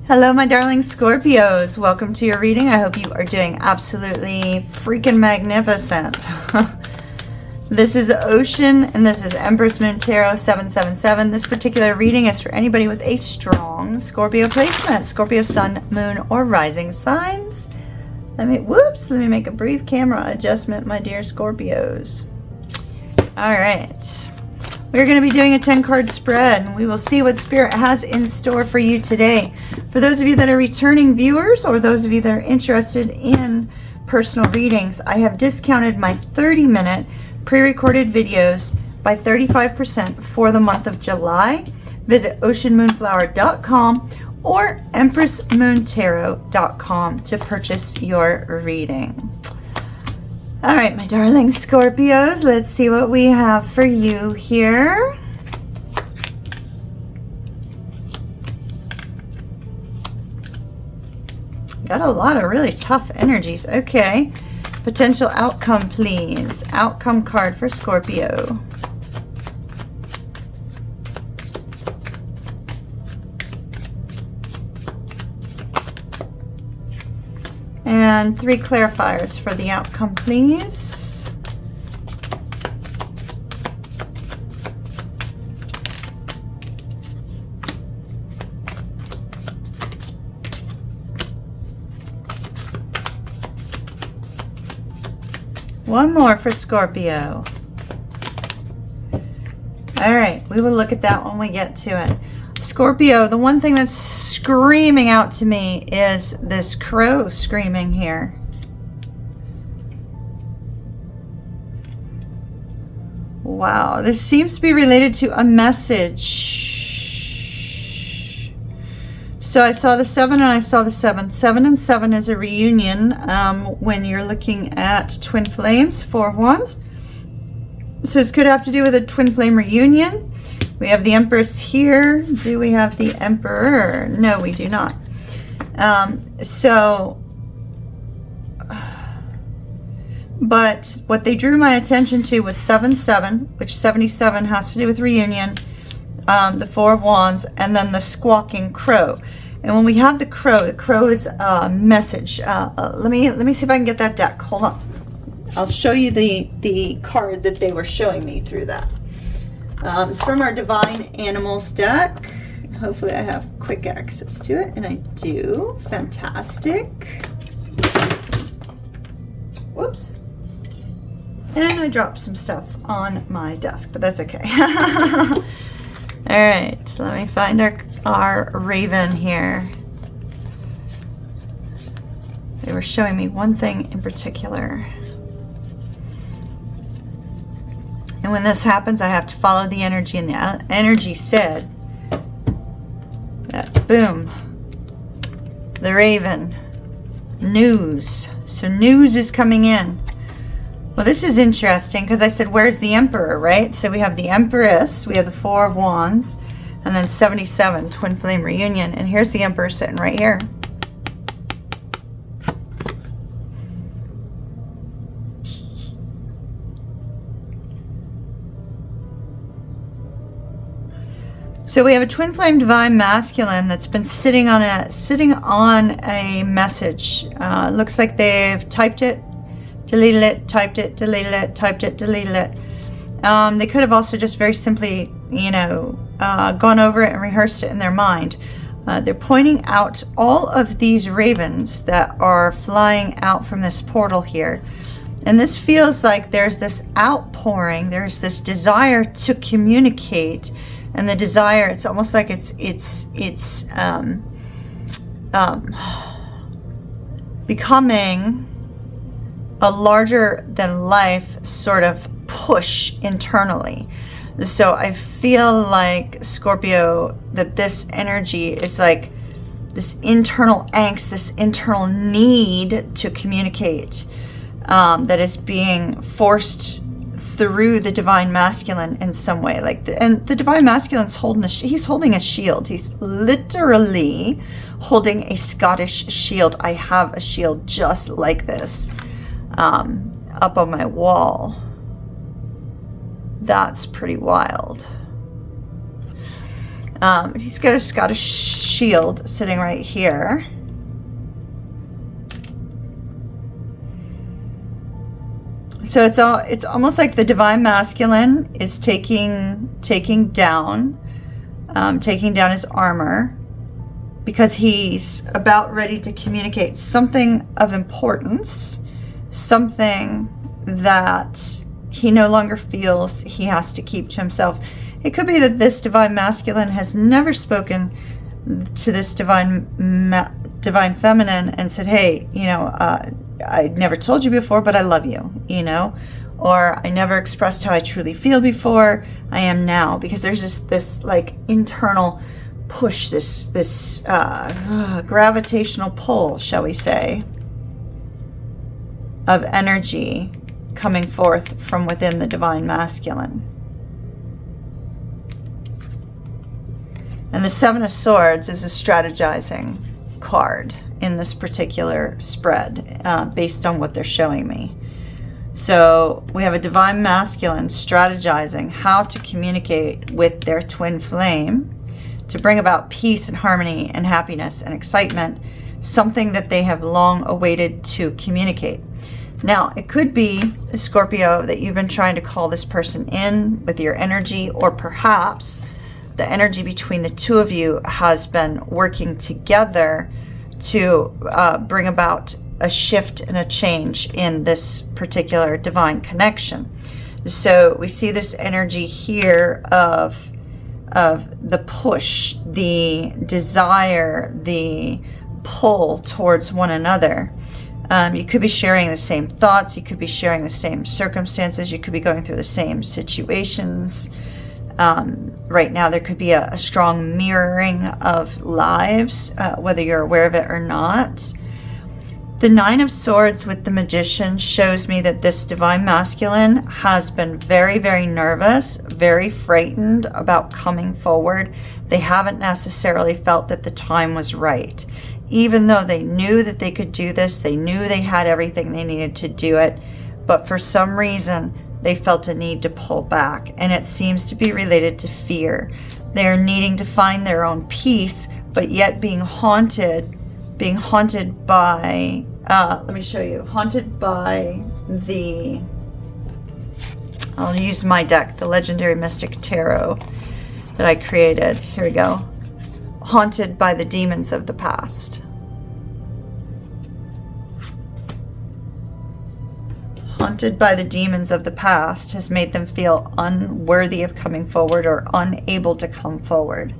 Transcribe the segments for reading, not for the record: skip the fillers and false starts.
Hello, my darling Scorpios. Welcome to your reading. I hope you are doing absolutely freaking magnificent. This is Ocean, and this is Empress Moon Tarot 777. This particular reading is for anybody with a strong Scorpio placement. Scorpio Sun, Moon, or Rising signs. Let me make a brief camera adjustment, my dear Scorpios. All right. We're going to be doing a 10-card spread, and we will see what Spirit has in store for you today. For those of you that are returning viewers, or those of you that are interested in personal readings, I have discounted my 30-minute pre-recorded videos by 35% for the month of July. Visit oceanmoonflower.com or empressmoontarot.com to purchase your reading. All right, my darling Scorpios, let's see what we have for you here. Got a lot of really tough energies. Okay. Potential outcome, please. Outcome card for Scorpio. And 3 clarifiers for the outcome, please. One more for Scorpio. All right, we will look at that when we get to it. Scorpio, the one thing that's screaming out to me is this crow screaming here. Wow, this seems to be related to a message. So I saw the 7 and I saw the 7. 7 and 7 is a reunion when you're looking at twin flames, 4 of Wands. So this could have to do with a twin flame reunion. We have the Empress here. Do we have the Emperor? No, we do not. But what they drew my attention to was 7-7, which 77 has to do with reunion, the 4 of Wands, and then the squawking crow. And when we have the crow is a message. Let me see if I can get that deck. Hold on. I'll show you the card that they were showing me through that. It's from our Divine Animals deck. Hopefully I have quick access to it, and I do. Fantastic. Whoops. And I dropped some stuff on my desk, but that's okay. All right, let me find our raven here. They were showing me one thing in particular. And when this happens, I have to follow the energy, and the energy said that, boom, the raven, news. So news is coming in. Well, this is interesting because I said, where's the Emperor, right? So we have the Empress, we have the 4 of Wands, and then 77, twin flame reunion. And here's the Emperor sitting right here. So we have a twin flame divine masculine that's been sitting on a message. Looks like they've typed it, deleted it, typed it, deleted it, typed it, deleted it. They could have also just very simply, gone over it and rehearsed it in their mind. They're pointing out all of these ravens that are flying out from this portal here. And this feels like there's this outpouring, there's this desire to communicate. And the desire, it's almost like it's becoming a larger than life sort of push internally. So I feel like, Scorpio, that this energy is like this internal angst, this internal need to communicate that is being forced through the divine masculine in some way. And the divine masculine's he's holding a shield. He's literally holding a Scottish shield. I have a shield just like this up on my wall. That's pretty wild. He's got a shield sitting right here. So it's almost like the divine masculine is taking down his armor, because he's about ready to communicate something of importance, something that he no longer feels he has to keep to himself. It could be that this divine masculine has never spoken to this divine feminine and said, hey, I never told you before, but I love you, or I never expressed how I truly feel before. I am now, because there's just this like internal push, this gravitational pull, shall we say, of energy coming forth from within the divine masculine. And the Seven of Swords is a strategizing card in this particular spread, based on what they're showing me. So we have a divine masculine strategizing how to communicate with their twin flame to bring about peace and harmony and happiness and excitement, something that they have long awaited to communicate. Now, it could be, Scorpio, that you've been trying to call this person in with your energy, or perhaps the energy between the two of you has been working together to bring about a shift and a change in this particular divine connection. So we see this energy here of the push, the desire, the pull towards one another. You could be sharing the same thoughts, you could be sharing the same circumstances, you could be going through the same situations. Right now there could be a strong mirroring of lives, whether you're aware of it or not. The Nine of Swords with the Magician shows me that this divine masculine has been very, very nervous, very frightened about coming forward. They haven't necessarily felt that the time was right. Even though they knew that they could do this, they knew they had everything they needed to do it, but for some reason they felt a need to pull back, and it seems to be related to fear. They're needing to find their own peace, but yet being haunted by, let me show you, haunted by the, I'll use my deck, the Legendary Mystic Tarot that I created. Here we go. Haunted by the demons of the past. Haunted by the demons of the past has made them feel unworthy of coming forward or unable to come forward.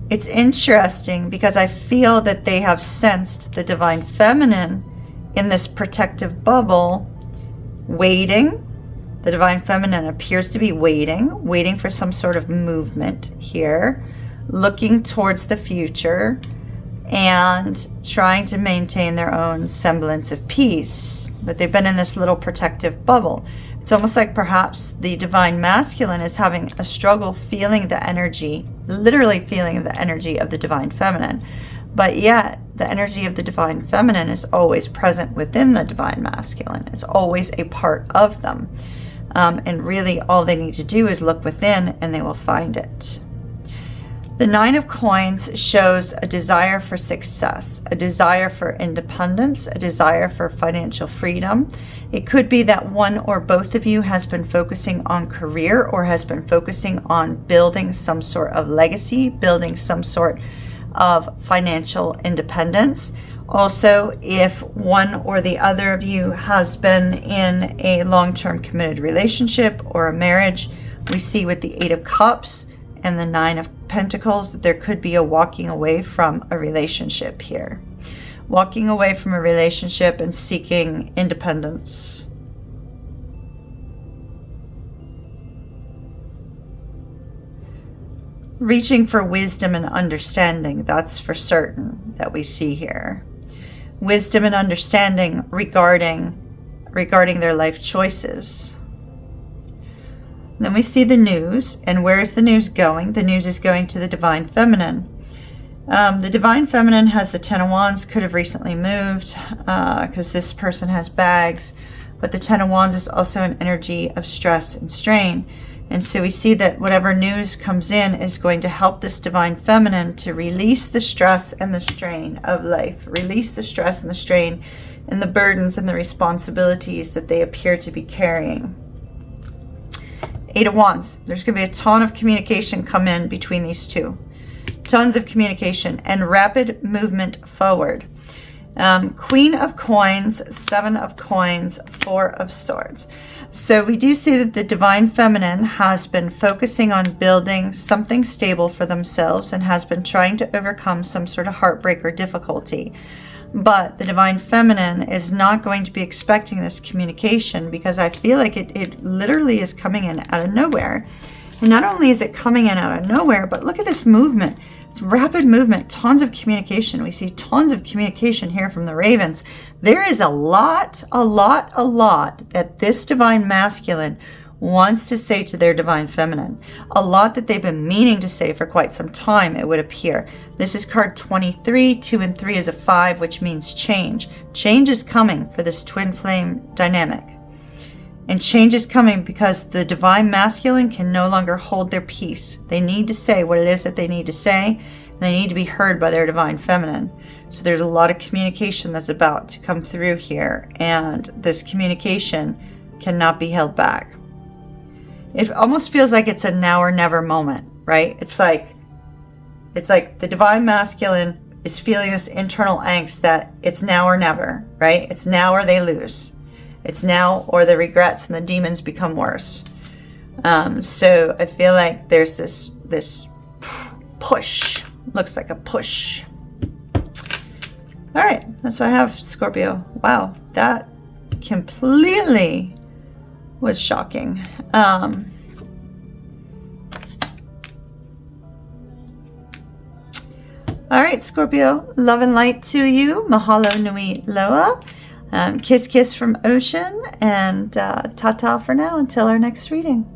It's interesting because I feel that they have sensed the divine feminine in this protective bubble, waiting. The divine feminine appears to be waiting for some sort of movement here, looking towards the future and trying to maintain their own semblance of peace. But they've been in this little protective bubble. It's almost like perhaps the divine masculine is having a struggle feeling the energy, literally feeling the energy of the divine feminine. But yet, the energy of the divine feminine is always present within the divine masculine. It's always a part of them. And really all they need to do is look within and they will find it. The Nine of Coins shows a desire for success, a desire for independence, a desire for financial freedom. It could be that one or both of you has been focusing on career or has been focusing on building some sort of legacy, building some sort of financial independence. Also, if one or the other of you has been in a long-term committed relationship or a marriage, we see with the Eight of Cups and the Nine of Pentacles that there could be a walking away from a relationship here. Walking away from a relationship and seeking independence. Reaching for wisdom and understanding, that's for certain that we see here. Wisdom and understanding regarding their life choices. Then we see the news, and where is the news going? The news is going to the divine feminine. The divine feminine has the Ten of Wands, could have recently moved because this person has bags, but the Ten of Wands is also an energy of stress and strain. And so we see that whatever news comes in is going to help this divine feminine to release the stress and the strain of life, release the stress and the strain and the burdens and the responsibilities that they appear to be carrying. 8 of Wands. There's going to be a ton of communication come in between these two. Tons of communication and rapid movement forward. Queen of Coins, 7 of Coins, 4 of Swords. So we do see that the divine feminine has been focusing on building something stable for themselves and has been trying to overcome some sort of heartbreak or difficulty. But the divine feminine is not going to be expecting this communication, because I feel like it literally is coming in out of nowhere. And not only is it coming in out of nowhere, but look at this movement. It's rapid movement, tons of communication. We see tons of communication here from the ravens. There is a lot that this divine masculine wants to say to their divine feminine. A lot that they've been meaning to say for quite some time, it would appear. This is card 23. 2 and 3 is a 5, which means change. Change is coming for this twin flame dynamic. And change is coming because the divine masculine can no longer hold their peace. They need to say what it is that they need to say. They need to be heard by their divine feminine. So there's a lot of communication that's about to come through here. And this communication cannot be held back. It almost feels like it's a now or never moment, right? It's like the divine masculine is feeling this internal angst that it's now or never, right? It's now or they lose. It's now or the regrets and the demons become worse. So I feel like there's this push. Looks like a push. All right, that's what I have, Scorpio. Wow, that completely was shocking. All right, Scorpio, love and light to you. Mahalo nui loa. Kiss, kiss from Ocean, and ta-ta for now until our next reading.